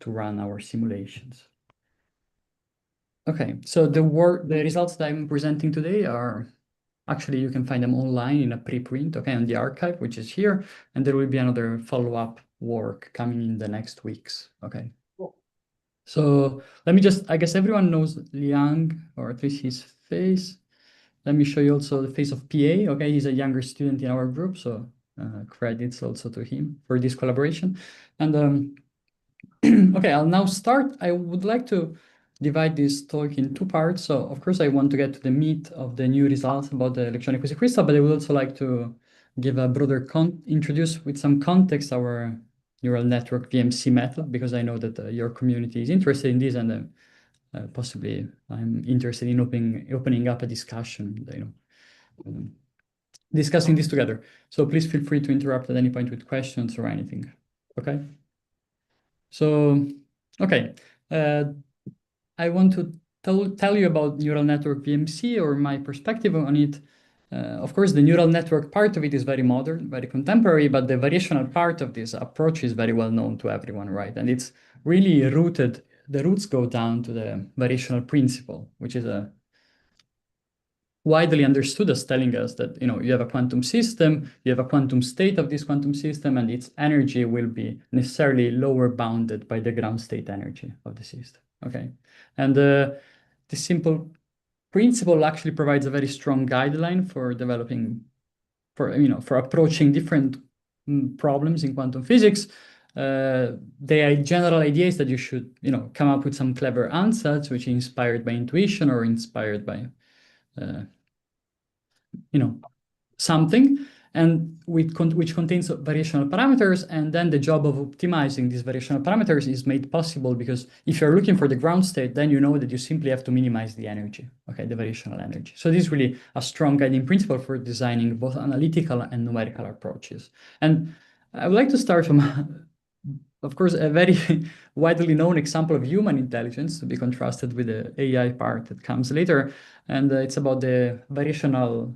to run our simulations. Okay, so the results that I'm presenting today are actually, you can find them online in a preprint, okay, on the archive, which is here, and there will be another follow-up work coming in the next weeks, okay? Cool. So let me just, I guess everyone knows Liang, or at least his face. Let me show you also the face of PA, okay? He's a younger student in our group, so credits also to him for this collaboration. And okay, I'll now start. I would like to divide this talk in two parts. So of course I want to get to the meat of the new results about the electronic quasicrystal, but I would also like to give a broader introduce with some context our neural network VMC method, because I know that your community is interested in this, and possibly I'm interested in opening up a discussion, discussing this together. So please feel free to interrupt at any point with questions or anything. Okay. So, okay. I want to tell you about neural network VMC, or my perspective on it. Of course, the neural network part of it is very modern, very contemporary, but the variational part of this approach is very well known to everyone, right? And it's really rooted, the roots go down to the variational principle, which is a widely understood as telling us that you have a quantum system, you have a quantum state of this quantum system, and its energy will be necessarily lower bounded by the ground state energy of the system. Okay, and this simple principle actually provides a very strong guideline for developing, for approaching different problems in quantum physics. The general idea is that you should come up with some clever ansatz which is inspired by intuition or inspired by something, and which contains variational parameters, and then the job of optimizing these variational parameters is made possible because if you're looking for the ground state, then you know that you simply have to minimize the energy, okay, the variational energy. So this is really a strong guiding principle for designing both analytical and numerical approaches. And I would like to start from of course, a very widely known example of human intelligence, to be contrasted with the AI part that comes later. And it's about the variational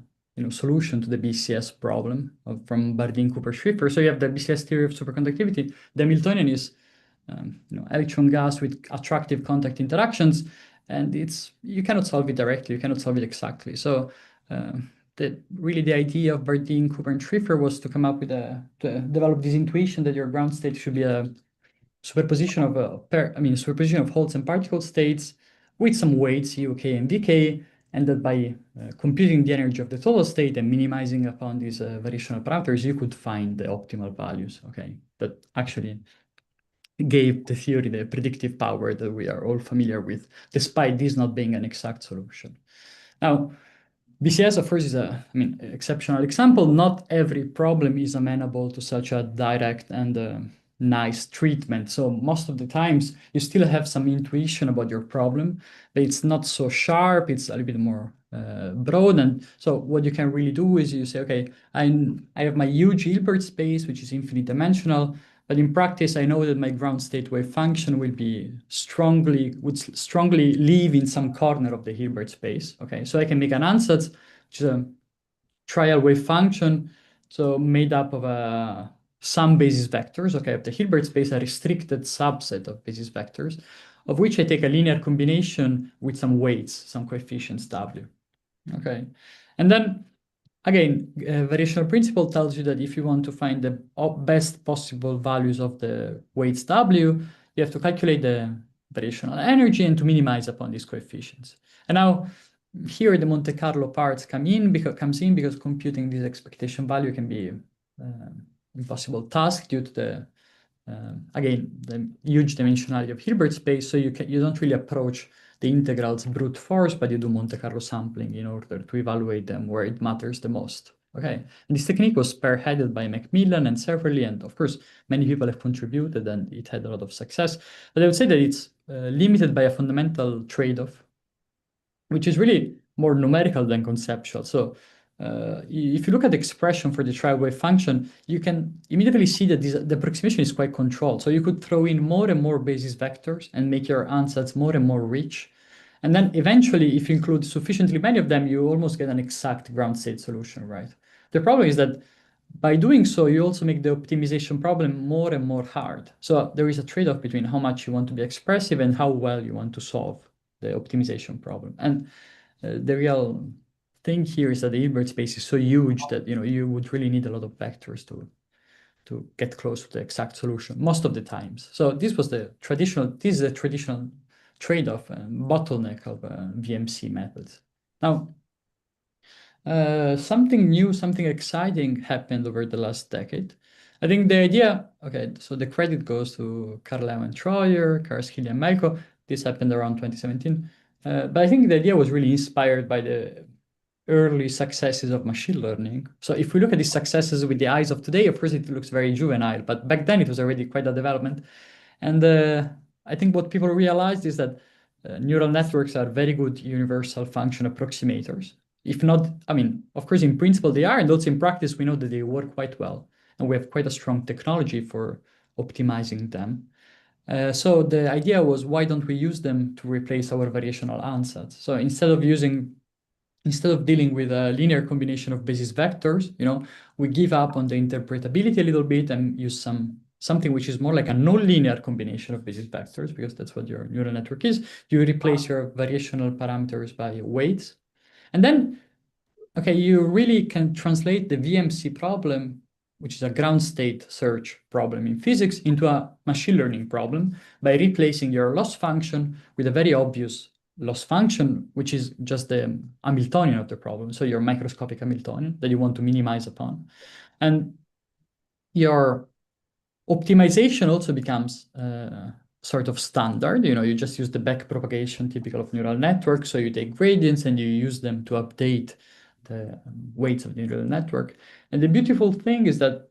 solution to the BCS problem from Bardeen-Cooper-Schrieffer. So you have the BCS theory of superconductivity. The Hamiltonian is electron gas with attractive contact interactions, and you cannot solve it directly, you cannot solve it exactly. So really the idea of Bardeen, Cooper, and Schrieffer was to come up with to develop this intuition that your ground state should be a superposition of superposition of Holtz and particle states with some weights U, K, and VK, and that by computing the energy of the total state and minimizing upon these variational parameters, you could find the optimal values. Okay, that actually gave the theory the predictive power that we are all familiar with, despite this not being an exact solution. Now, BCS, of course, is an exceptional example. Not every problem is amenable to such a direct and nice treatment. So most of the times you still have some intuition about your problem, but it's not so sharp. It's a little bit more broad. And so what you can really do is you say, okay, I have my huge Hilbert space, which is infinite dimensional. But in practice, I know that my ground state wave function would strongly live in some corner of the Hilbert space. Okay, so I can make an ansatz, which is a trial wave function, so made up of some basis vectors. Okay, of the Hilbert space, a restricted subset of basis vectors, of which I take a linear combination with some weights, some coefficients W. Okay, and then again, variational principle tells you that if you want to find the best possible values of the weights W, you have to calculate the variational energy and to minimize upon these coefficients. And now here the Monte Carlo parts comes in because computing this expectation value can be impossible task due to the again the huge dimensionality of Hilbert space. So you don't really approach the integrals brute force, but you do Monte Carlo sampling in order to evaluate them where it matters the most. Okay, and this technique was spearheaded by Macmillan and Severly, and of course, many people have contributed, and it had a lot of success. But I would say that it's limited by a fundamental trade-off, which is really more numerical than conceptual. So if you look at the expression for the trial wave function, you can immediately see that the approximation is quite controlled. So you could throw in more and more basis vectors and make your ansatz more and more rich. And then eventually, if you include sufficiently many of them, you almost get an exact ground state solution, right? The problem is that By doing so, you also make the optimization problem more and more hard. So there is a trade-off between how much you want to be expressive and how well you want to solve the optimization problem. And the real thing here is that the Hilbert space is so huge that you would really need a lot of vectors to get close to the exact solution most of the times. So this is a traditional trade-off and bottleneck of VMC methods. Now, something new, something exciting happened over the last decade. I think the idea, okay, so the credit goes to Karl Lewin Troyer, Karski and Melko. This happened around 2017. But I think the idea was really inspired by the early successes of machine learning. So if we look at these successes with the eyes of today, of course, it looks very juvenile, but back then it was already quite a development. And I think what people realized is that neural networks are very good universal function approximators. If not, I mean, of course, in principle they are, and also in practice, we know that they work quite well. And we have quite a strong technology for optimizing them. So the idea was, why don't we use them to replace our variational ansatz? So instead of dealing with a linear combination of basis vectors, we give up on the interpretability a little bit and use something which is more like a nonlinear combination of basis vectors, because that's what your neural network is. You replace your variational parameters by weights. And then, okay, you really can translate the VMC problem, which is a ground state search problem in physics, into a machine learning problem by replacing your loss function with a very obvious loss function, which is just the Hamiltonian of the problem. So your microscopic Hamiltonian that you want to minimize upon. And your optimization also becomes sort of standard. You just use the back propagation typical of neural networks. So you take gradients and you use them to update the weights of the neural network. And the beautiful thing is that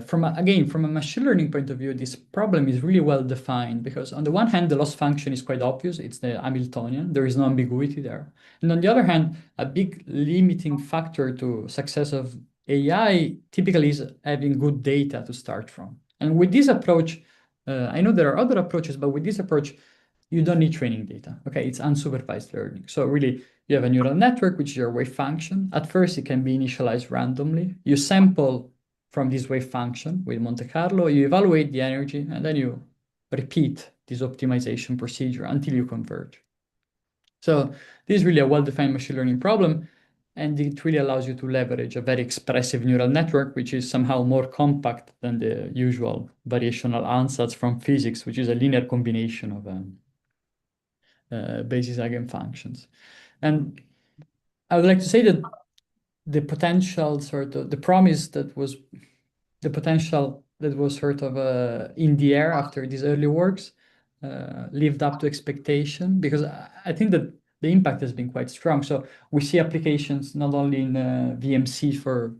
from a machine learning point of view, this problem is really well defined, because on the one hand, the loss function is quite obvious. It's the Hamiltonian. There is no ambiguity there. And on the other hand, a big limiting factor to success of AI typically is having good data to start from. And with this approach, I know there are other approaches, but with this approach, you don't need training data. Okay, it's unsupervised learning. So really, you have a neural network, which is your wave function. At first, it can be initialized randomly. You sample from this wave function with Monte Carlo, you evaluate the energy, and then you repeat this optimization procedure until you converge. So this is really a well-defined machine learning problem, and it really allows you to leverage a very expressive neural network, which is somehow more compact than the usual variational ansatz from physics, which is a linear combination of basis eigenfunctions. And I would like to say that the potential the promise that was the potential that was sort of in the air after these early works lived up to expectation, because I think that the impact has been quite strong. So we see applications not only in VMC for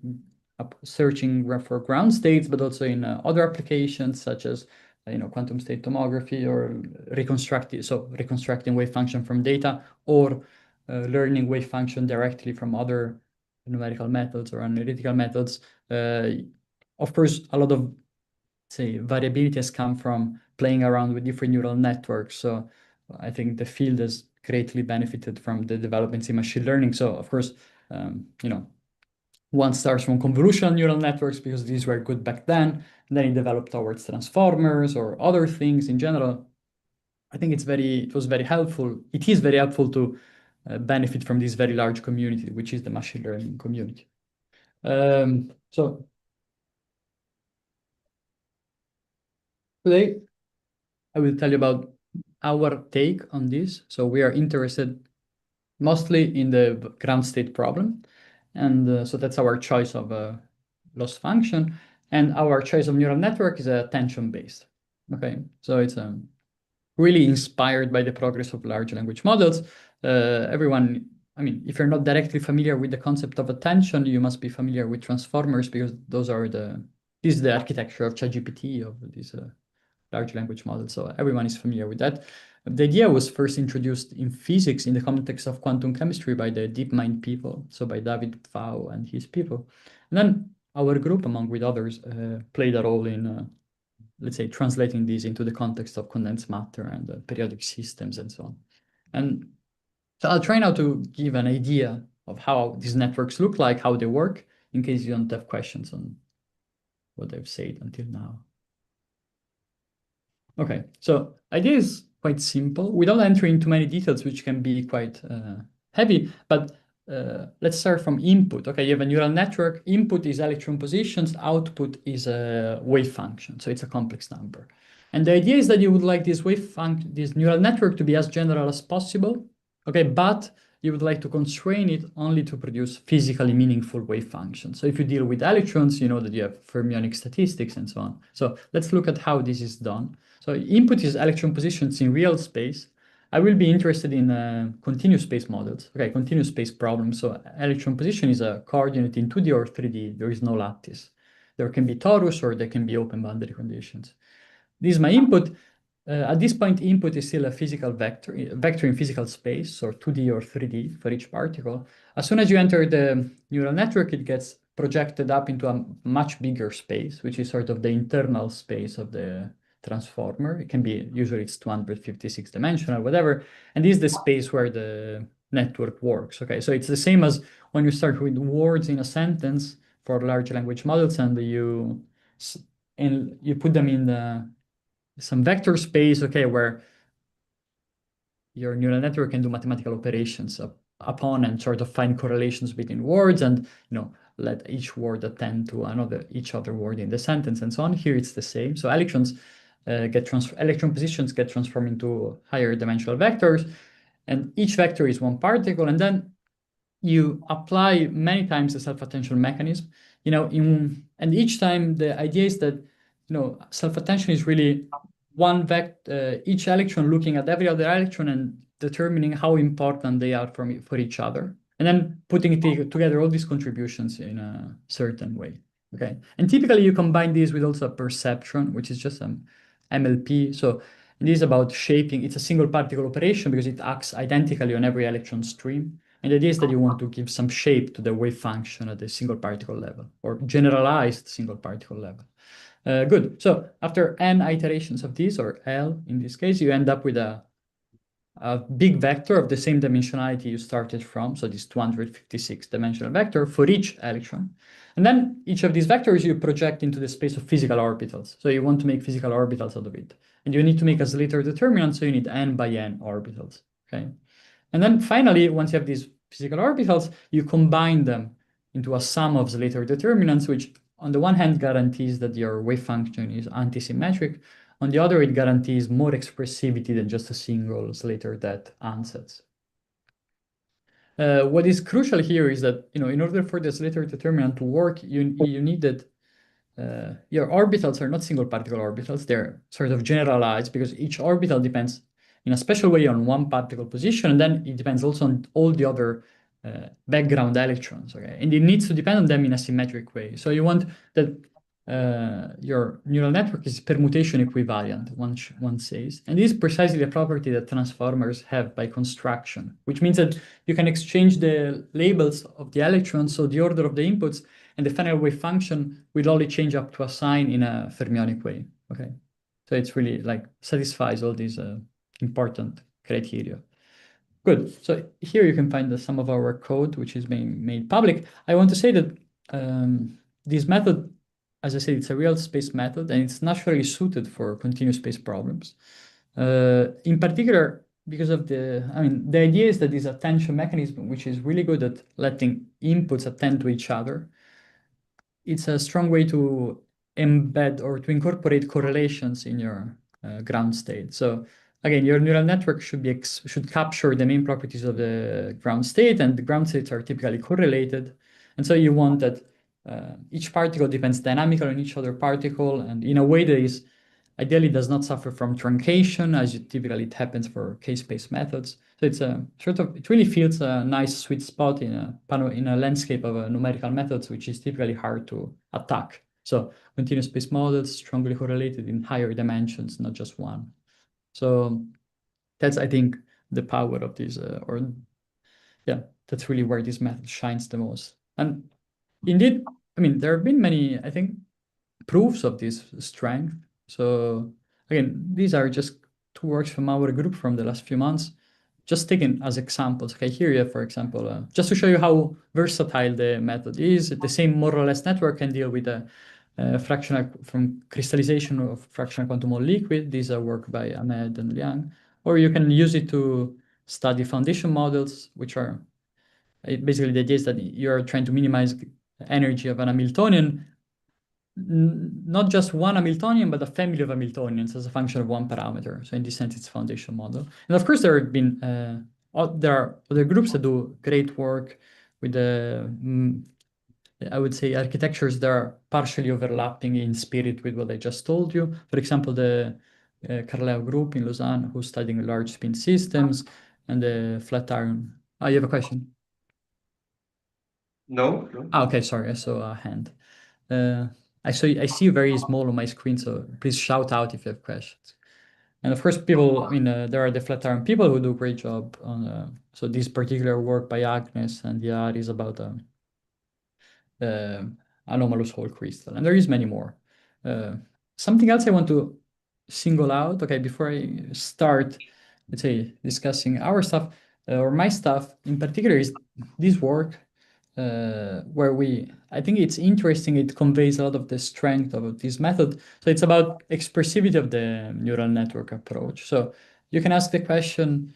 searching for ground states, but also in other applications such as quantum state tomography, or reconstructing wave function from data, or learning wave function directly from other numerical methods or analytical methods. Of course, a lot of, say, variability has come from playing around with different neural networks. So I think the field has greatly benefited from the developments in machine learning. So of course, one starts from convolutional neural networks because these were good back then, and then it developed towards transformers or other things in general. I think it was very helpful. It is very helpful to benefit from this very large community, which is the machine learning community. So today, I will tell you about our take on this. So we are interested mostly in the ground state problem. And so that's our choice of loss function. And our choice of neural network is attention-based. Okay, so it's really inspired by the progress of large language models. Everyone, I mean, if you're not directly familiar with the concept of attention, you must be familiar with transformers, because this is the architecture of ChatGPT, of these large language models. So everyone is familiar with that. The idea was first introduced in physics in the context of quantum chemistry by the DeepMind people, so by David Pfau and his people. And then our group, among with others, played a role in, let's say, translating these into the context of condensed matter and periodic systems and so on. And so I'll try now to give an idea of how these networks look like, how they work in case you don't have questions on what I've said until now. Okay, so idea is quite simple. We don't enter into many details, which can be quite heavy, but let's start from input. Okay, you have a neural network. Input is electron positions. Output is a wave function, so it's a complex number. And the idea is that you would like this this neural network to be as general as possible. Okay, but you would like to constrain it only to produce physically meaningful wave functions. So if you deal with electrons, you know that you have fermionic statistics and so on. So let's look at how this is done. So input is electron positions in real space. I will be interested in continuous space models. Okay, continuous space problems. So electron position is a coordinate in 2D or 3D. There is no lattice. There can be torus or there can be open boundary conditions. This is my input. At this point, input is still a physical vector in physical space, or 2D or 3D for each particle. As soon as you enter the neural network, it gets projected up into a much bigger space, which is sort of the internal space of the transformer. It can be, usually it's 256 dimensional, whatever. And this is the space where the network works. Okay, so it's the same as when you start with words in a sentence for large language models and you put them in some vector space, okay, where your neural network can do mathematical operations upon and sort of find correlations between words and let each word attend to each other word in the sentence and so on. Here it's the same. So electron positions get transformed into higher dimensional vectors, and each vector is one particle, and then you apply many times the self-attention mechanism, and each time the idea is that self-attention is really one vector, each electron looking at every other electron and determining how important they are for each other, and then putting together all these contributions in a certain way. Okay, and typically you combine these with also a perceptron, which is just an MLP. So it is about shaping. It's a single particle operation because it acts identically on every electron stream. And the idea is that you want to give some shape to the wave function at the single particle level, or generalized single particle level. Good. So after n iterations of this, or L in this case, you end up with a big vector of the same dimensionality you started from, so this 256 dimensional vector for each electron. And then each of these vectors you project into the space of physical orbitals. So you want to make physical orbitals out of it. And you need to make a Slater determinant, so you need n by n orbitals. Okay. And then finally, once you have these physical orbitals, you combine them into a sum of Slater determinants, which on the one hand guarantees that your wave function is antisymmetric. On the other, it guarantees more expressivity than just a single Slater det ansatz. What is crucial here is that in order for the Slater determinant to work, you need that your orbitals are not single particle orbitals. They're sort of generalized because each orbital depends in a special way on one particle position, and then it depends also on all the other background electrons, okay? And it needs to depend on them in a symmetric way. So you want that your neural network is permutation equivalent, one says. And this is precisely a property that transformers have by construction, which means that you can exchange the labels of the electrons, so the order of the inputs, and the final wave function will only change up to a sign in a fermionic way, okay? So it's really satisfies all these important criteria. Good. So here you can find some of our code, which is being made public. I want to say that this method, as I said, it's a real space method, and it's naturally suited for continuous space problems. In particular, because of the idea is that this attention mechanism, which is really good at letting inputs attend to each other, it's a strong way to embed or to incorporate correlations in your ground state. So again, your neural network should capture the main properties of the ground state, and the ground states are typically correlated. And so you want that each particle depends dynamically on each other particle, and in a way that is ideally does not suffer from truncation, as typically it happens for k-space methods. So it's it really feels a nice sweet spot in a landscape of numerical methods, which is typically hard to attack. So continuous space models strongly correlated in higher dimensions, not just one. So that's, I think, the power of this, that's really where this method shines the most. And indeed, there have been many, I think, proofs of this strength. So again, these are just two works from our group from the last few months. just taken as examples. Okay, here you have, for example, just to show you how versatile the method is, the same more or less network can deal with a fractional from crystallization of fractional quantum Hall liquid. These are work by Ahmed and Liang. Or you can use it to study foundation models, which are basically the idea is that you're trying to minimize energy of an Hamiltonian, not just one Hamiltonian, but a family of Hamiltonians as a function of one parameter. So in this sense, it's a foundation model. And of course, there have been there are other groups that do great work with the I would say architectures that are partially overlapping in spirit with what I just told you. For example, the Carleo group in Lausanne who's studying large spin systems and the Flatiron. Oh, you have a question? No. Okay, sorry, I saw a hand. I see you very small on my screen, so please shout out if you have questions. And of course, people, I mean, there are the Flatiron people who do a great job on, so this particular work by Agnes and Yar is about anomalous Hall crystal, and there is many more. Something else I want to single out, okay, before I start, let's say, discussing our stuff, or my stuff in particular is this work, where I think it's interesting, it conveys a lot of the strength of this method. So it's about expressivity of the neural network approach. So you can ask the question,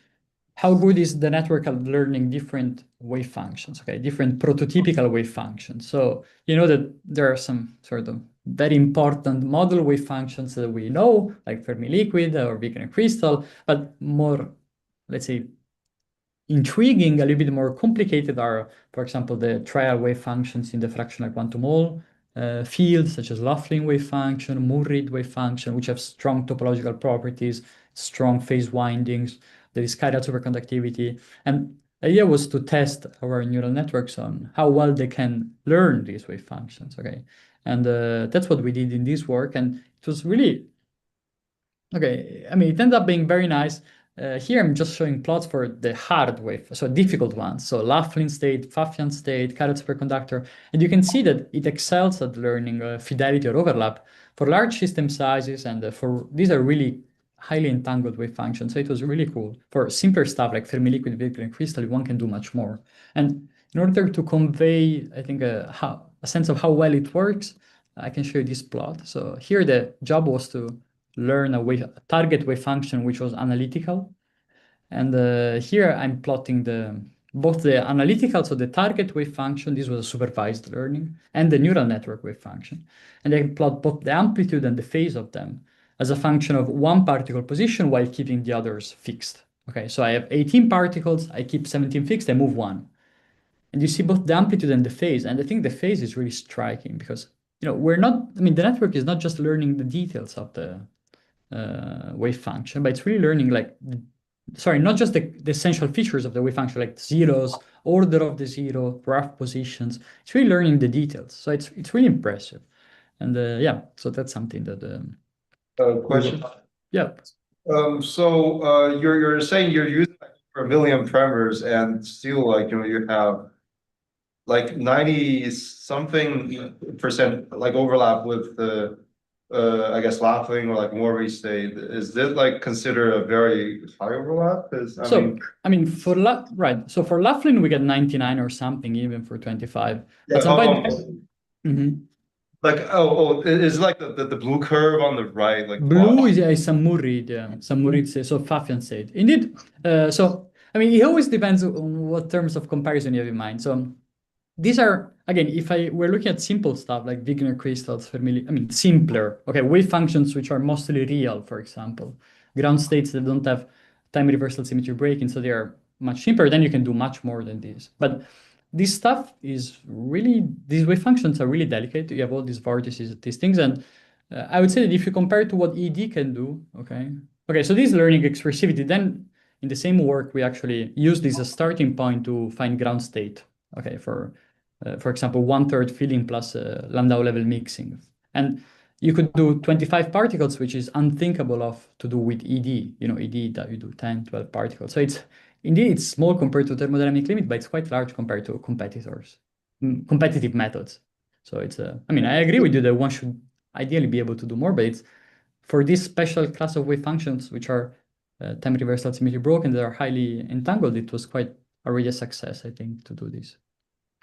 how good is the network at learning different wave functions, okay, different prototypical wave functions? So you know that there are some sort of very important model wave functions that we know, like Fermi liquid or Wigner crystal, but more, let's say, intriguing, a little bit more complicated are, for example, the trial wave functions in the fractional quantum Hall field, such as Laughlin wave function, Moore-Reid wave function, which have strong topological properties, strong phase windings, there is chiral superconductivity. And the idea was to test our neural networks on how well they can learn these wave functions, okay? And that's what we did in this work. And it was really, okay, I mean, it ended up being very nice. Here I'm just showing plots for the hard wave, so difficult ones. So Laughlin state, Pfaffian state, chiral superconductor. And you can see that it excels at learning fidelity or overlap for large system sizes. And these are really highly entangled wave functions. So it was really cool. For simpler stuff like Fermi liquid, Wigner crystal, one can do much more. And in order to convey, I think, a sense of how well it works, I can show you this plot. So here the job was to learn a target wave function which was analytical. And here I'm plotting both the analytical, so the target wave function, this was a supervised learning, and the neural network wave function. And I plot both the amplitude and the phase of them as a function of one particle position while keeping the others fixed. Okay, so I have 18 particles, I keep 17 fixed, I move one. And you see both the amplitude and the phase. And I think the phase is really striking because, we're not, I mean, the network is not just learning the details of the wave function, but it's really learning not just the essential features of the wave function, like zeros, order of the zero, rough positions. It's really learning the details. So it's really impressive. And yeah, so that's something that Question. Yeah. So you're saying you're using like for a million parameters and still you have like 90 something percent like overlap with the I guess Laughlin or like Moore state. Is this like considered a very high overlap? Because I mean for right. So for Laughlin we get 99 or something even for 25. Yeah, at some point. Like it's like the blue curve on the right, like blue is some Moore-Reid, some Moore-Reid so Pfaffian state. Indeed. So I mean it always depends on what terms of comparison you have in mind. So these are, again, if we're looking at simple stuff like Wigner crystals, Fermi, I mean, simpler, okay, wave functions which are mostly real, for example, ground states that don't have time reversal symmetry breaking, so they are much simpler, then you can do much more than this. But this stuff is really, these wave functions are really delicate. You have all these vortices, these things, and I would say that if you compare to what ED can do, okay, so this learning expressivity, then in the same work, we actually use this as a starting point to find ground state, okay, for example, 1/3 filling plus lambda level mixing. And you could do 25 particles, which is unthinkable of to do with ED. ED that you do 10, 12 particles. So it's small compared to thermodynamic limit, but it's quite large compared to competitors, competitive methods. So I mean, I agree with you that one should ideally be able to do more, but it's for this special class of wave functions, which are time reversal symmetry broken that are highly entangled, it was quite already a success, I think, to do this.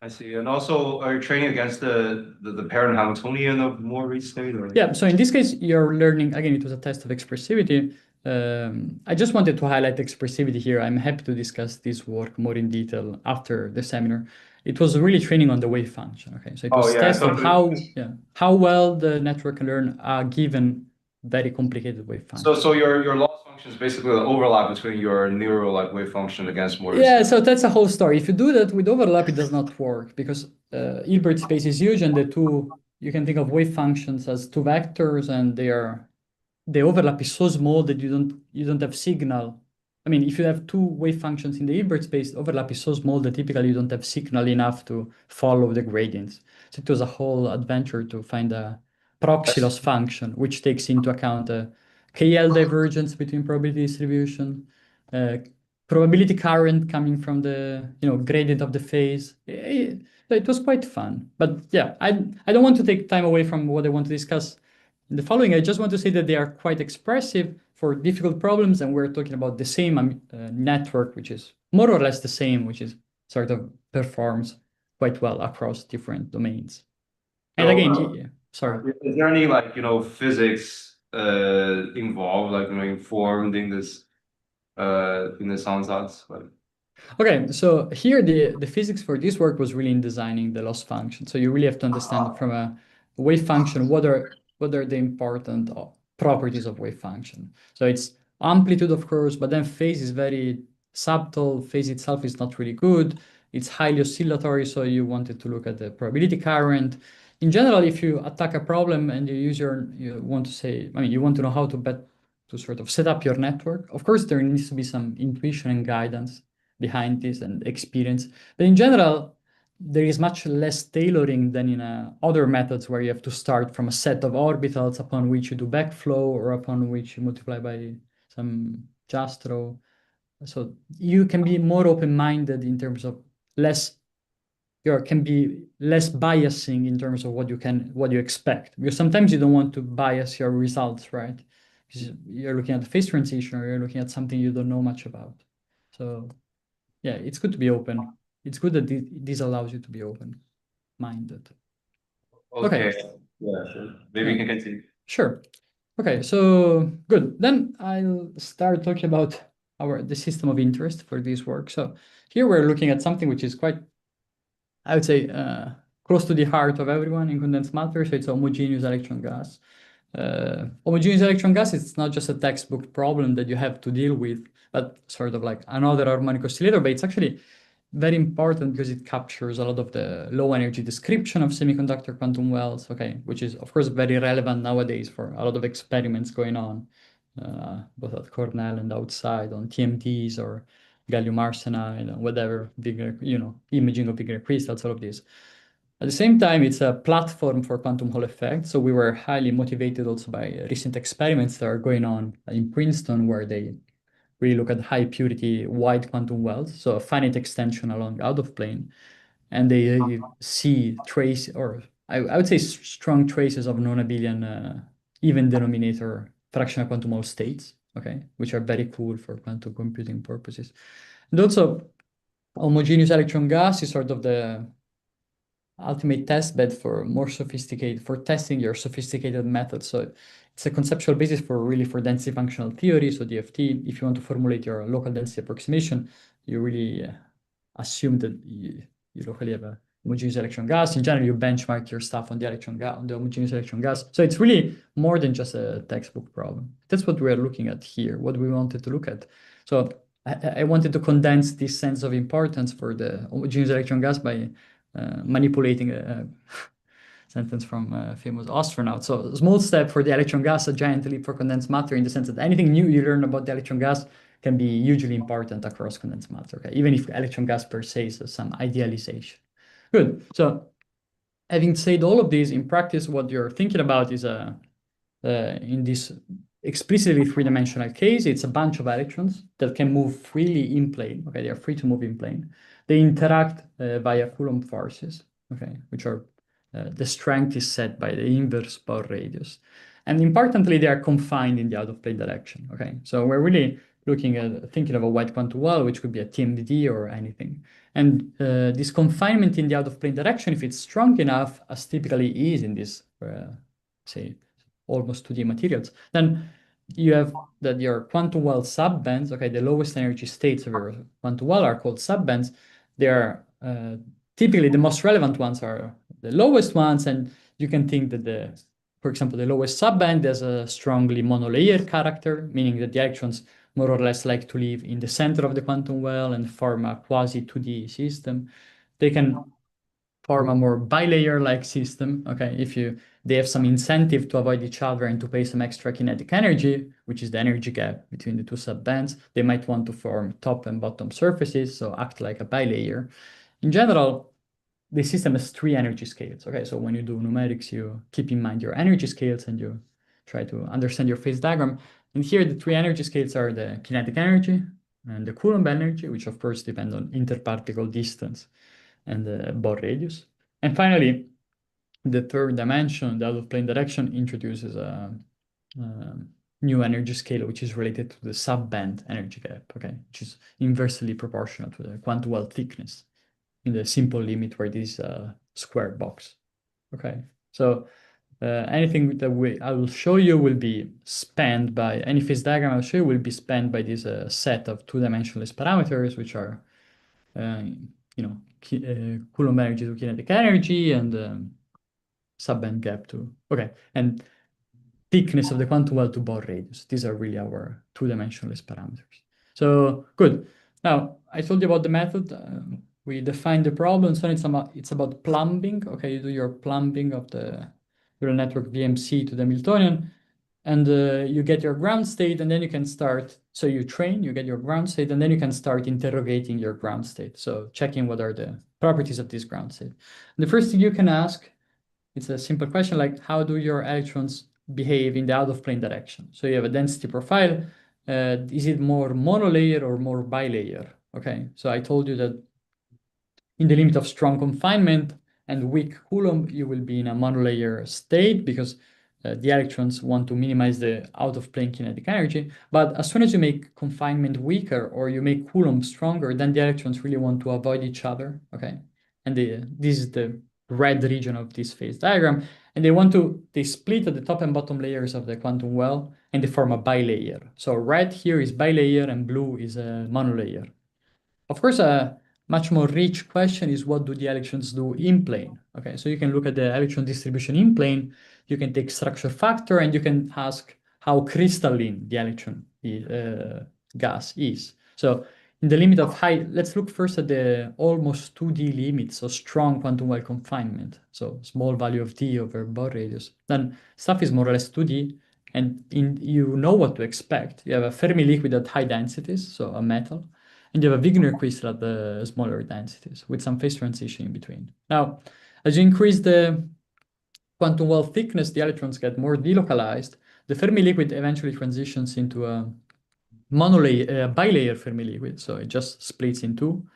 I see. And also, are you training against the parent Hamiltonian of more recent state? Or? Yeah, so in this case, you're learning, again, it was a test of expressivity. I just wanted to highlight expressivity here. I'm happy to discuss this work more in detail after the seminar. It was really training on the wave function. Okay, so it was test of how well the network can learn a given very complicated wave function. So your loss function is basically the overlap between your neural like wave function against more. Yeah, so that's a whole story. If you do that with overlap, it does not work because Hilbert space is huge, and you can think of wave functions as two vectors, and the overlap is so small that you don't have signal. I mean, if you have two wave functions in the Hilbert space, the overlap is so small that typically you don't have signal enough to follow the gradients. So it was a whole adventure to find a proxy loss function, which takes into account a KL divergence between probability distribution, probability current coming from the gradient of the phase. It was quite fun. But yeah, I don't want to take time away from what I want to discuss in the following. I just want to say that they are quite expressive for difficult problems, and we're talking about the same network, which is more or less the same, which is sort of performs quite well across different domains. And again, sorry. Is there any physics involved, informed in this ansatz? Okay, so here the physics for this work was really in designing the loss function. So you really have to understand from a wave function what are the important properties of wave function. So it's amplitude, of course, but then phase is very subtle. Phase itself is not really good. It's highly oscillatory, so you wanted to look at the probability current. In general, if you attack a problem and you want to know how to sort of set up your network. Of course, there needs to be some intuition and guidance behind this and experience. But in general, there is much less tailoring than in other methods where you have to start from a set of orbitals upon which you do backflow or upon which you multiply by some Jastrow. So you can be more open-minded in terms of can be less biasing in terms of what you expect. Because sometimes you don't want to bias your results, right? Because you're looking at the phase transition or you're looking at something you don't know much about. So yeah, it's good to be open. It's good that this allows you to be open-minded. Okay. Yeah, sure. Maybe you can continue. Sure. Okay, so good. Then I'll start talking about the system of interest for this work. So here we're looking at something which is quite, I would say, close to the heart of everyone in condensed matter. So it's homogeneous electron gas. Homogeneous electron gas, it's not just a textbook problem that you have to deal with, but sort of like another harmonic oscillator, but it's actually very important because it captures a lot of the low energy description of semiconductor quantum wells, okay, which is of course very relevant nowadays for a lot of experiments going on, both at Cornell and outside on TMTs or gallium arsenide, whatever, bigger, imaging of bigger crystals, all of this. At the same time, it's a platform for quantum Hall effect. So we were highly motivated also by recent experiments that are going on in Princeton, where they really look at high purity wide quantum wells, so a finite extension along out of plane, and they see I would say strong traces of non-abelian even denominator fractional quantum Hall states, okay, which are very cool for quantum computing purposes. And also, homogeneous electron gas is sort of the ultimate test bed for testing your sophisticated methods. So it's a conceptual basis for density functional theory. So DFT, if you want to formulate your local density approximation, you really assume that you locally have a homogeneous electron gas. In general, you benchmark your stuff on the homogeneous electron gas. So it's really more than just a textbook problem. That's what we're looking at here, what we wanted to look at. So I wanted to condense this sense of importance for the homogeneous electron gas by manipulating a sentence from a famous astronaut. So a small step for the electron gas, a giant leap for condensed matter, in the sense that anything new you learn about the electron gas can be hugely important across condensed matter, okay? Even if electron gas per se is some idealization. Good. So having said all of this, in practice, what you're thinking about is in this explicitly three-dimensional case, it's a bunch of electrons that can move freely in plane. Okay, they are free to move in plane. They interact via Coulomb forces, okay, which are the strength is set by the inverse power radius. And importantly, they are confined in the out-of-plane direction, okay? So we're really thinking of a wide quantum well, which could be a TMDD or anything. And this confinement in the out-of-plane direction, if it's strong enough, as typically is in this, say, almost 2D materials, then you have that your quantum well subbands, okay, the lowest energy states of your quantum well are called subbands. They are typically the most relevant ones are the lowest ones, and you can think that for example, the lowest subband has a strongly monolayer character, meaning that the electrons more or less like to live in the center of the quantum well and form a quasi 2D system. They can form a more bilayer-like system, okay, if they have some incentive to avoid each other and to pay some extra kinetic energy, which is the energy gap between the two subbands. They might want to form top and bottom surfaces, so act like a bilayer. In general, the system has 3 energy scales, okay? So when you do numerics, you keep in mind your energy scales and you try to understand your phase diagram. And here, the 3 energy scales are the kinetic energy and the Coulomb energy, which of course depend on interparticle distance and the Bohr radius. And finally, the third dimension, the out-of-plane direction, introduces a new energy scale, which is related to the subband energy gap, okay, which is inversely proportional to the quantum well thickness in the simple limit where this is a square box, okay? So anything that I will show you will be spanned by, any phase diagram I'll show you will be spanned by this set of 2-dimensionless parameters, which are, Coulomb energy to kinetic energy and subband gap to, okay, and thickness of the quantum well to Bohr radius. These are really our 2-dimensionless parameters. So good. Now, I told you about the method. We define the problem, so it's about plumbing. Okay, you do your plumbing of the neural network VMC to the Hamiltonian, and you get your ground state, and then you can start. So you train, you get your ground state, and then you can start interrogating your ground state. So checking what are the properties of this ground state. And the first thing you can ask, it's a simple question like, how do your electrons behave in the out-of-plane direction? So you have a density profile. Is it more monolayer or more bilayer? Okay, so I told you that in the limit of strong confinement and weak Coulomb, you will be in a monolayer state because the electrons want to minimize the out-of-plane kinetic energy. But as soon as you make confinement weaker or you make Coulomb stronger, then the electrons really want to avoid each other, okay? And this is the red region of this phase diagram. And they split at the top and bottom layers of the quantum well, and they form a bilayer. So red here is bilayer and blue is a monolayer. Of course, a much more rich question is what do the electrons do in plane? Okay, so you can look at the electron distribution in plane, you can take structure factor, and you can ask how crystalline the electron gas is. So in the limit of high, let's look first at the almost 2D limit, so strong quantum well confinement, so small value of d over Bohr radius. Then stuff is more or less 2D, and you know what to expect. You have a Fermi liquid at high densities, so a metal, and you have a Wigner crystal at the smaller densities with some phase transition in between. Now, as you increase the quantum well thickness, the electrons get more delocalized. The Fermi liquid eventually transitions into a bilayer Fermi liquid, so it just splits in 2.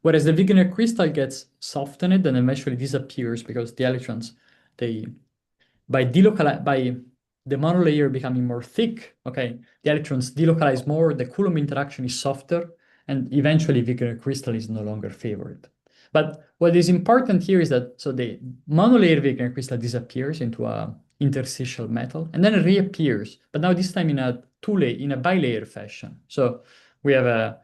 Whereas the Wigner crystal gets softened and eventually disappears because the electrons, by the monolayer becoming more thick, okay, the electrons delocalize more, the Coulomb interaction is softer, and eventually Wigner crystal is no longer favored. But what is important here is that, so the monolayer Wigner crystal disappears into a interstitial metal and then it reappears, but now this time in a bilayer fashion. So we have a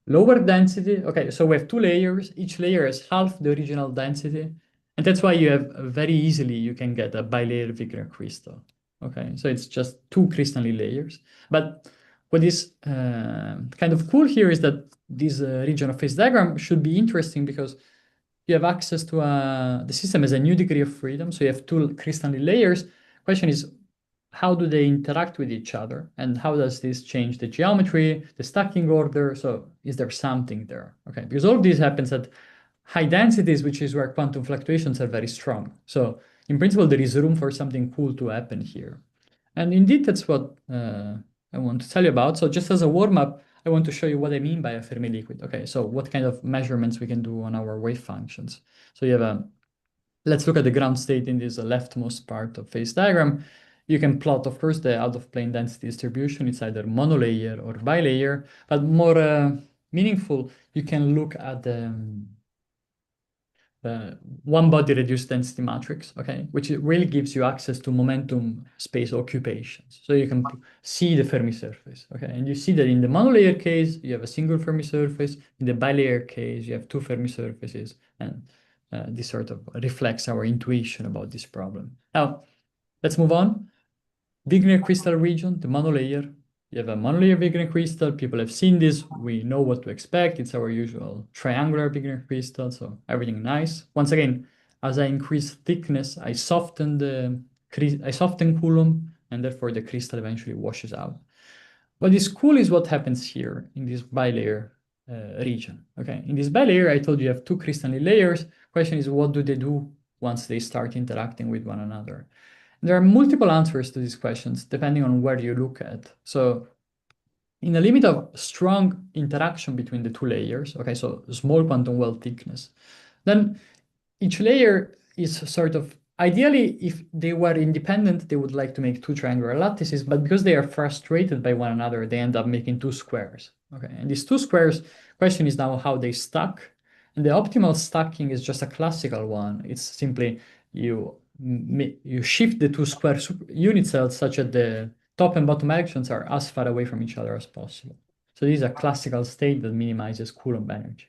lower density. Okay, so we have 2 layers. Each layer has half the original density. And that's why you have very easily, you can get a bilayer Wigner crystal. Okay, so it's just 2 crystalline layers. But what is kind of cool here is that this region of phase diagram should be interesting because you have access to the system has a new degree of freedom. So you have 2 crystalline layers. Question is, how do they interact with each other? And how does this change the geometry, the stacking order? So is there something there? Okay, because all of this happens at high densities, which is where quantum fluctuations are very strong. So in principle, there is room for something cool to happen here. And indeed, that's what I want to tell you about. So just as a warm-up, I want to show you what I mean by a Fermi liquid. Okay, so what kind of measurements we can do on our wave functions. So you have let's look at the ground state in this leftmost part of phase diagram. You can plot, of course, the out-of-plane density distribution. It's either monolayer or bilayer, but more meaningful, you can look at the one-body reduced density matrix, okay, which really gives you access to momentum space occupations. So you can see the Fermi surface, okay, and you see that in the monolayer case, you have a single Fermi surface. In the bilayer case, you have two Fermi surfaces, and this sort of reflects our intuition about this problem. Now, let's move on. Wigner crystal region, the monolayer. You have a monolayer Wigner crystal. People have seen this. We know what to expect. It's our usual triangular Wigner crystal, so everything nice. Once again, as I increase thickness, I soften Coulomb, and therefore the crystal eventually washes out. What is cool is what happens here in this bilayer region. Okay, in this bilayer, I told you have two crystalline layers. Question is, what do they do once they start interacting with one another? There are multiple answers to these questions depending on where you look at. So in the limit of strong interaction between the two layers, okay, so small quantum well thickness, then each layer is sort of, ideally, if they were independent, they would like to make two triangular lattices, but because they are frustrated by one another, they end up making two squares, okay? And these two squares, question is now how they stack. And the optimal stacking is just a classical one. It's simply you shift the two square unit cells such that the top and bottom electrons are as far away from each other as possible. So this is a classical state that minimizes Coulomb energy.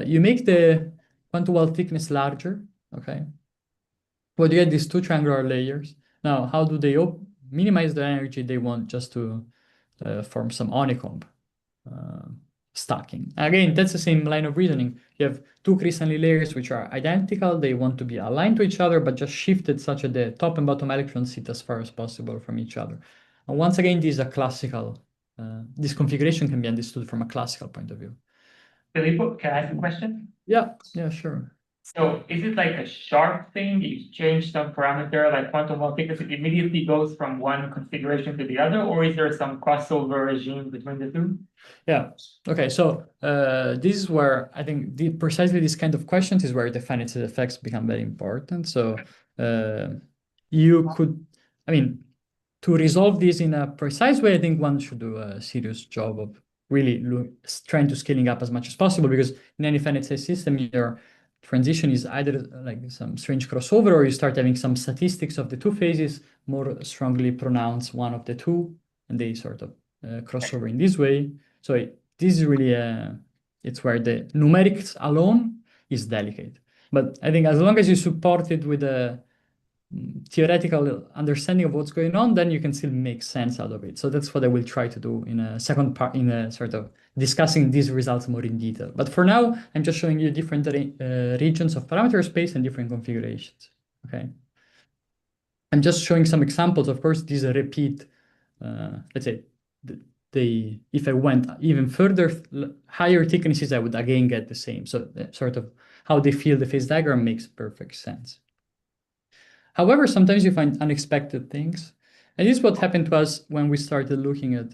You make the quantum well thickness larger, okay? Well, you get these two triangular layers. Now, how do they minimize the energy they want just to form some honeycomb stacking? Again, that's the same line of reasoning. You have two crystalline layers which are identical. They want to be aligned to each other, but just shifted such that the top and bottom electrons sit as far as possible from each other. And once again, this is a classical, this configuration can be understood from a classical point of view. Filippo, can I ask a question? Yeah, sure. So is it like a sharp thing? You change some parameter like quantum well thickness, it immediately goes from one configuration to the other, or is there some crossover regime between the two? Yeah. Okay. So this is where I think precisely this kind of questions is where the finite effects become very important. So you could, I mean, to resolve this in a precise way, I think one should do a serious job of really trying to scaling up as much as possible, because in any finite size system, your transition is either like some strange crossover, or you start having some statistics of the two phases more strongly pronounce one of the two, and they sort of cross over in this way. So this is really it's where the numerics alone is delicate. But I think as long as you support it with a theoretical understanding of what's going on, then you can still make sense out of it. So that's what I will try to do in a second part, in a sort of discussing these results more in detail. But for now, I'm just showing you different regions of parameter space and different configurations, okay? I'm just showing some examples. Of course, these are repeat, let's say, if I went even further, higher thicknesses, I would again get the same. So sort of how they fill the phase diagram makes perfect sense. However, sometimes you find unexpected things. And this is what happened to us when we started looking at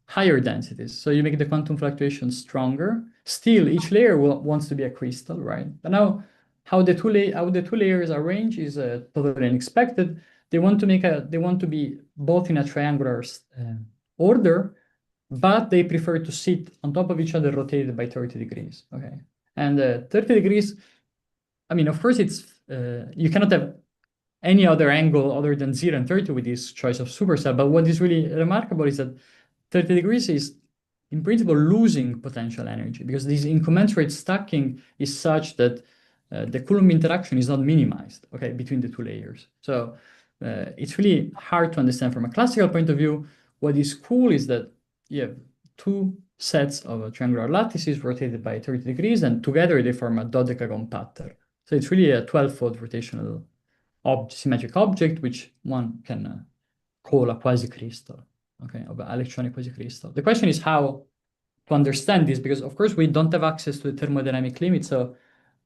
higher densities. So you make the quantum fluctuation stronger. Still, each layer wants to be a crystal, right? But now, how the two layers arrange is totally unexpected. They want to be both in a triangular order, but they prefer to sit on top of each other, rotated by 30 degrees. Okay, and 30 degrees. I mean, of course, it's you cannot have any other angle other than 0 and 30 with this choice of supercell. But what is really remarkable is that 30 degrees is, in principle, losing potential energy, because this incommensurate stacking is such that the Coulomb interaction is not minimized, okay, between the two layers. So it's really hard to understand from a classical point of view. What is cool is that you have two sets of triangular lattices rotated by 30 degrees, and together they form a dodecagon pattern. So it's really a 12-fold rotational symmetric object, which one can call a quasi-crystal, okay, of an electronic quasi-crystal. The question is how to understand this, because of course we don't have access to the thermodynamic limit, so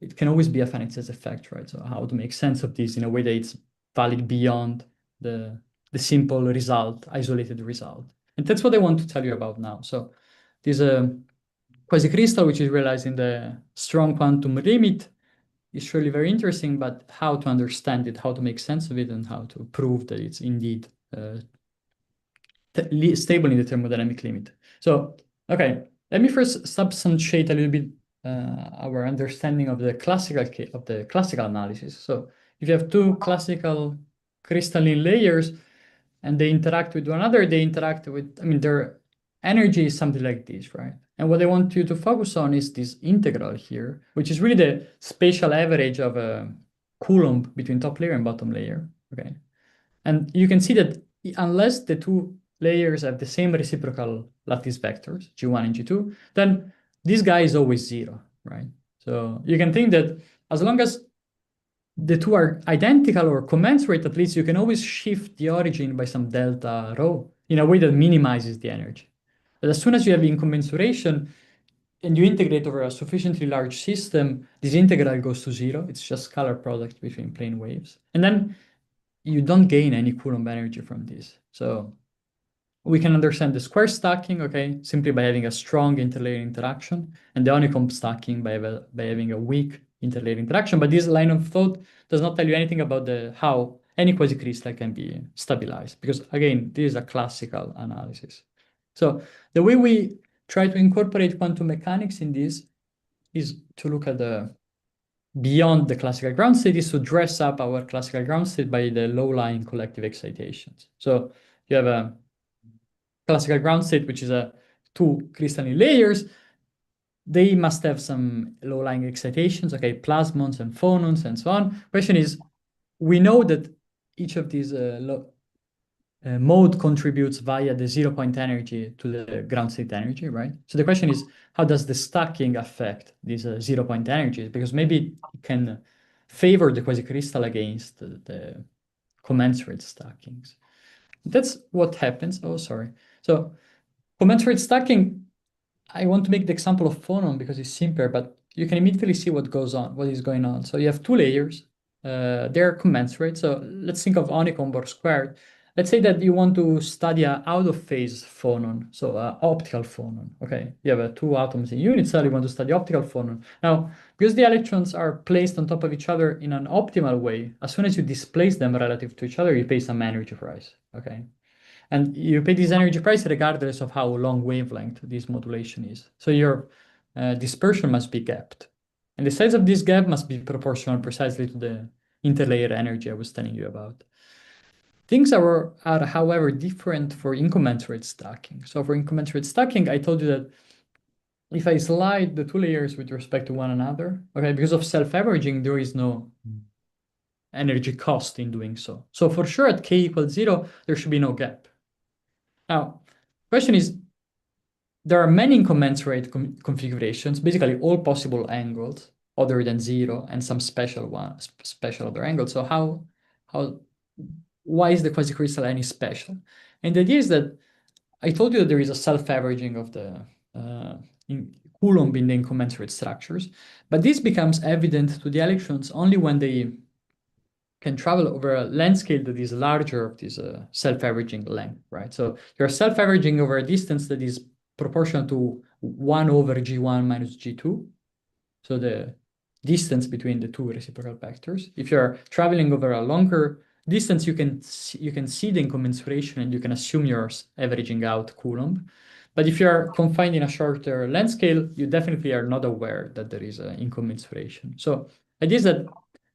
it can always be a finite size effect, right? So how to make sense of this in a way that it's valid beyond the simple result, isolated result. And that's what I want to tell you about now. So this quasi-crystal, which is realized in the strong quantum limit, is surely very interesting, but how to understand it, how to make sense of it, and how to prove that it's indeed stable in the thermodynamic limit. So, okay, let me first substantiate a little bit our understanding of the classical analysis. So, if you have two classical crystalline layers and they interact with one another, they interact with, I mean, their energy is something like this, right? And what I want you to focus on is this integral here, which is really the spatial average of a Coulomb between top layer and bottom layer, okay? And you can see that unless the two layers have the same reciprocal lattice vectors, G1 and G2, then this guy is always 0, right? So you can think that as long as the two are identical or commensurate, at least you can always shift the origin by some delta rho in a way that minimizes the energy. But as soon as you have incommensuration and you integrate over a sufficiently large system, this integral goes to 0. It's just scalar product between plane waves. And then you don't gain any Coulomb energy from this. So we can understand the square stacking, okay, simply by having a strong interlayer interaction, and the honeycomb stacking by having a weak interlayer interaction. But this line of thought does not tell you anything about how any quasicrystal can be stabilized, because again, this is a classical analysis. So the way we try to incorporate quantum mechanics in this is to look at the beyond the classical ground state, is to dress up our classical ground state by the low-lying collective excitations. So you have a classical ground state, which is two crystalline layers. They must have some low-lying excitations, okay, plasmons and phonons and so on. Question is, we know that each of these mode contributes via the 0-point energy to the ground state energy, right? So the question is, how does the stacking affect these 0-point energies? Because maybe it can favor the quasicrystal against the commensurate stackings. That's what happens. Oh, sorry. So commensurate stacking, I want to make the example of phonon because it's simpler, but you can immediately see what is going on. So you have two layers, they're commensurate. So let's think of honeycomb or squared. Let's say that you want to study an out-of-phase phonon, so optical phonon, okay? You have two atoms in unit cell, you want to study optical phonon. Now, because the electrons are placed on top of each other in an optimal way, as soon as you displace them relative to each other, you pay some energy price, okay? And you pay this energy price regardless of how long wavelength this modulation is. So your dispersion must be gapped. And the size of this gap must be proportional precisely to the interlayer energy I was telling you about. Things are, however, different for incommensurate stacking. So for incommensurate stacking, I told you that if I slide the two layers with respect to one another, okay, because of self-averaging, there is no energy cost in doing so. So for sure, at k equals 0, there should be no gap. Now, question is, there are many incommensurate configurations, basically all possible angles other than 0 and some special other angles. So why is the quasicrystal any special? And the idea is that I told you that there is a self-averaging of the Coulomb in the incommensurate structures, but this becomes evident to the electrons only when they can travel over a length scale that is larger of this self-averaging length, right? So you're self-averaging over a distance that is proportional to 1 over G1 minus G2. So the distance between the two reciprocal vectors. If you're traveling over a longer distance, you can see the incommensuration and you can assume you're averaging out Coulomb. But if you're confined in a shorter length scale, you definitely are not aware that there is an incommensuration. So it is that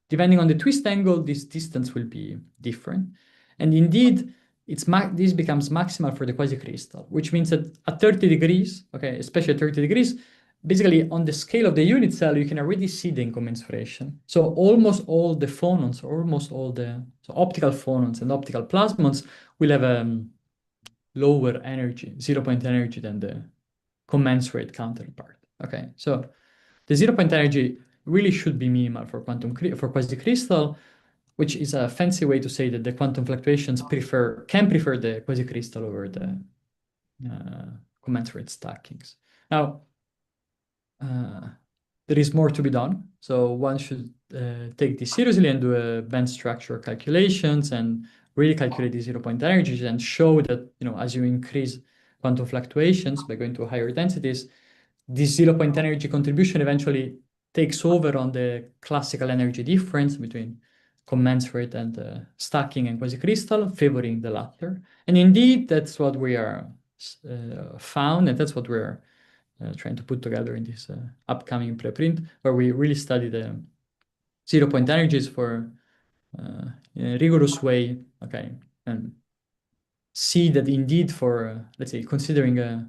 depending on the twist angle, this distance will be different. And indeed, this becomes maximal for the quasicrystal, which means that at 30 degrees, okay, especially at 30 degrees, basically on the scale of the unit cell, you can already see the incommensuration. So almost all the phonons, so optical phonons and optical plasmons will have lower energy, 0-point energy than the commensurate counterpart. Okay, so the 0-point energy really should be minimal for quasicrystal, which is a fancy way to say that the quantum fluctuations can prefer the quasicrystal over the commensurate stackings. Now, there is more to be done. So one should take this seriously and do band structure calculations and really calculate the 0-point energies and show that, as you increase quantum fluctuations by going to higher densities, this 0-point energy contribution eventually takes over on the classical energy difference between commensurate and stacking and quasicrystal, favoring the latter. And indeed, that's what we are found, and that's what we're trying to put together in this upcoming preprint, where we really study the 0-point energies for in a rigorous way, okay, and see that indeed for, let's say, considering a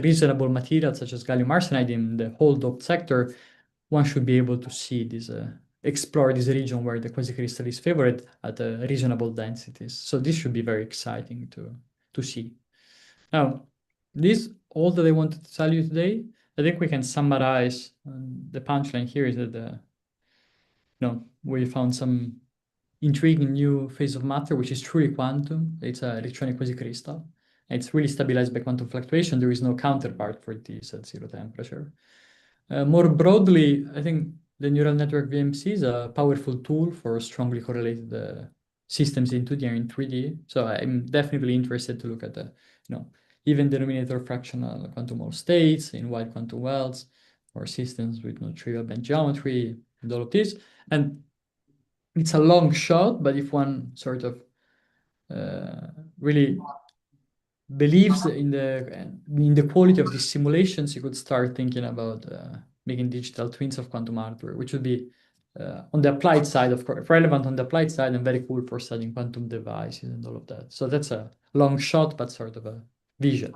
reasonable material such as gallium arsenide in the whole doped sector, one should be able to see this, explore this region where the quasicrystal is favored at reasonable densities. So this should be very exciting to see. Now, this all that I wanted to tell you today. I think we can summarize. The punchline here is that we found some intriguing new phase of matter, which is truly quantum. It's an electronic quasicrystal. It's really stabilized by quantum fluctuation. There is no counterpart for this at 0 temperature. More broadly, I think the neural network VMC is a powerful tool for strongly correlated systems in 2D and in 3D. So I'm definitely interested to look at the, even denominator fractional quantum Hall states in wide quantum wells or systems with no trivial band geometry and all of this. And it's a long shot, but if one sort of really believes in the quality of these simulations, you could start thinking about making digital twins of quantum hardware, which would be on the applied side, of course, relevant on the applied side and very cool for studying quantum devices and all of that. So that's a long shot, but sort of a vision.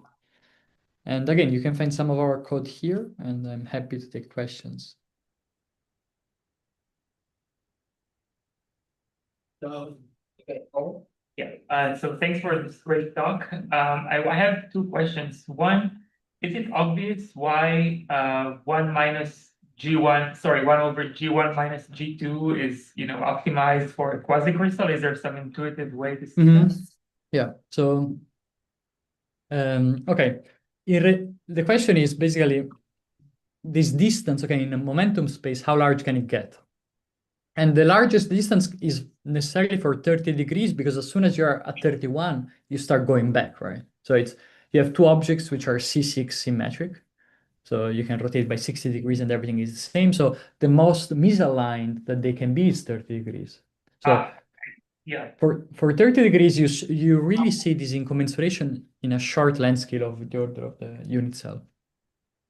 And again, you can find some of our code here, and I'm happy to take questions. Yeah, so thanks for this great talk. I have two questions. One, is it obvious why 1 minus G1, sorry, 1 over G1 minus G2 is, optimized for a quasicrystal? Is there some intuitive way to see that? Yeah, so, okay. The question is basically this distance, okay, in a momentum space, how large can it get? And the largest distance is necessarily for 30 degrees, because as soon as you're at 31, you start going back, right? So you have two objects which are C6 symmetric. So you can rotate by 60 degrees and everything is the same. So the most misaligned that they can be is 30 degrees. So yeah, for 30 degrees, you really see this incommensuration in a short length scale of the order of the unit cell.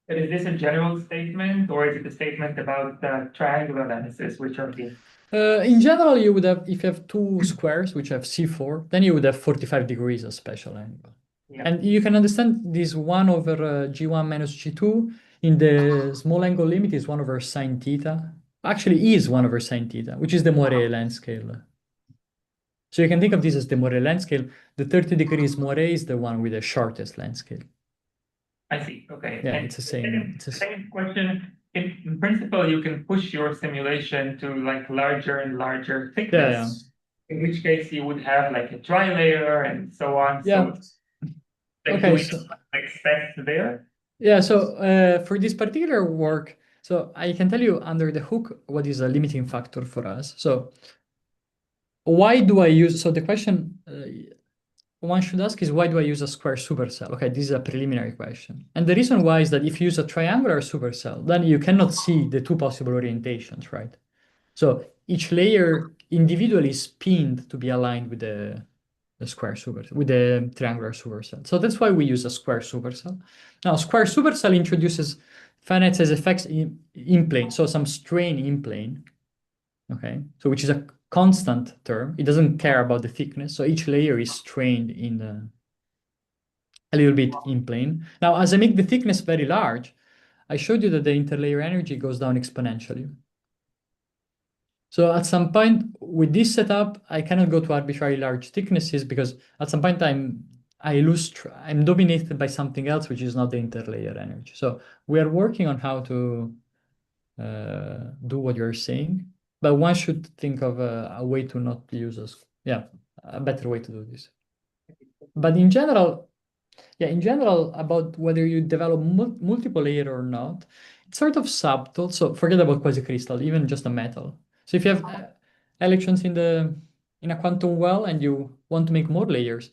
But is this a general statement, or is it a statement about triangular lattices, which are here? In general, you would have, if you have two squares which have C4, then you would have 45 degrees as special angle. Yeah. And you can understand this 1 over G1 minus G2 in the small angle limit is 1 over sine theta. Actually is 1 over sine theta, which is the Moiré length scale. So you can think of this as the Moiré length scale. The 30 degrees Moiré is the one with the shortest length scale. I see. Okay. Yeah, And it's the same. second question, in principle, you can push your simulation to like larger and larger thickness. Yeah. In which case you would have like a tri-layer and so on. Yeah. So like, Okay, do we so- expect there? Yeah, so for this particular work, so I can tell you under the hook what is a limiting factor for us. So why do I use, so the question one should ask is, why do I use a square supercell? Okay, this is a preliminary question. And the reason why is that if you use a triangular supercell, then you cannot see the two possible orientations, right? So each layer individually is pinned to be aligned with the square supercell, with the triangular supercell. So that's why we use a square supercell. Now, square supercell introduces finite size effects in plane, so some strain in plane, okay? So which is a constant term. It doesn't care about the thickness. So each layer is strained in a little bit in plane. Now, as I make the thickness very large, I showed you that the interlayer energy goes down exponentially. So at some point with this setup, I cannot go to arbitrarily large thicknesses, because at some point I'm dominated by something else, which is not the interlayer energy. So we are working on how to do what you're saying. But one should think of a way to not use a better way to do this. But in general, about whether you develop multiple layer or not, it's sort of subtle. So forget about quasicrystal, even just a metal. So if you have electrons in a quantum well and you want to make more layers,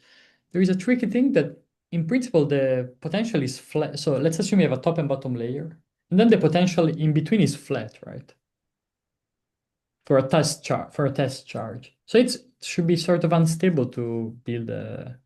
there is a tricky thing that in principle the potential is flat. So let's assume you have a top and bottom layer. And then the potential in between is flat, right? For a test charge. So it should be sort of unstable to build a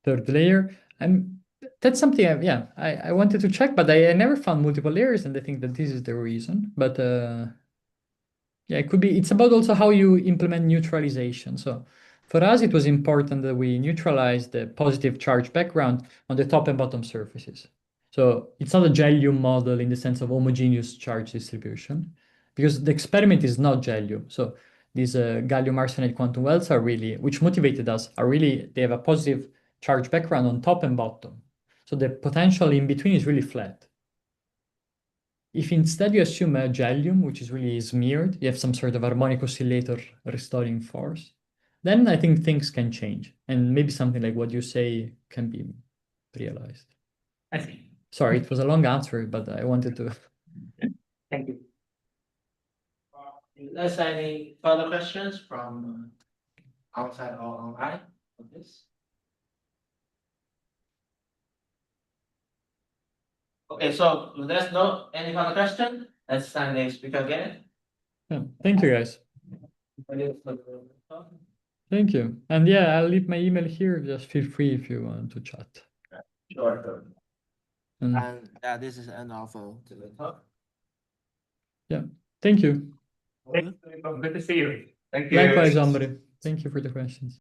third layer. And that's something I wanted to check, but I never found multiple layers, and I think that this is the reason. But yeah, it could be. It's about also how you implement neutralization. So for us, it was important that we neutralize the positive charge background on the top and bottom surfaces. So it's not a Gellium model in the sense of homogeneous charge distribution, because the experiment is not Gellium. So these gallium arsenide quantum wells are really, which motivated us, are really, they have a positive charge background on top and bottom. So the potential in between is really flat. If instead you assume a Gellium, which is really smeared, you have some sort of harmonic oscillator restoring force, then I think things can change. And maybe something like what you say can be realized. I see. Sorry, it was a long answer, but I wanted to. Thank you. Unless any further questions from outside or online of this? Okay, so there's no any further question. Let's thank the speaker again. Yeah, thank you guys. Thank you. And yeah, I'll leave my email here. Just feel free if you want to chat. Sure. And And this is an offer to the talk. thank you. Good to see you. Thank you. Likewise, Omri. Thank you for the questions.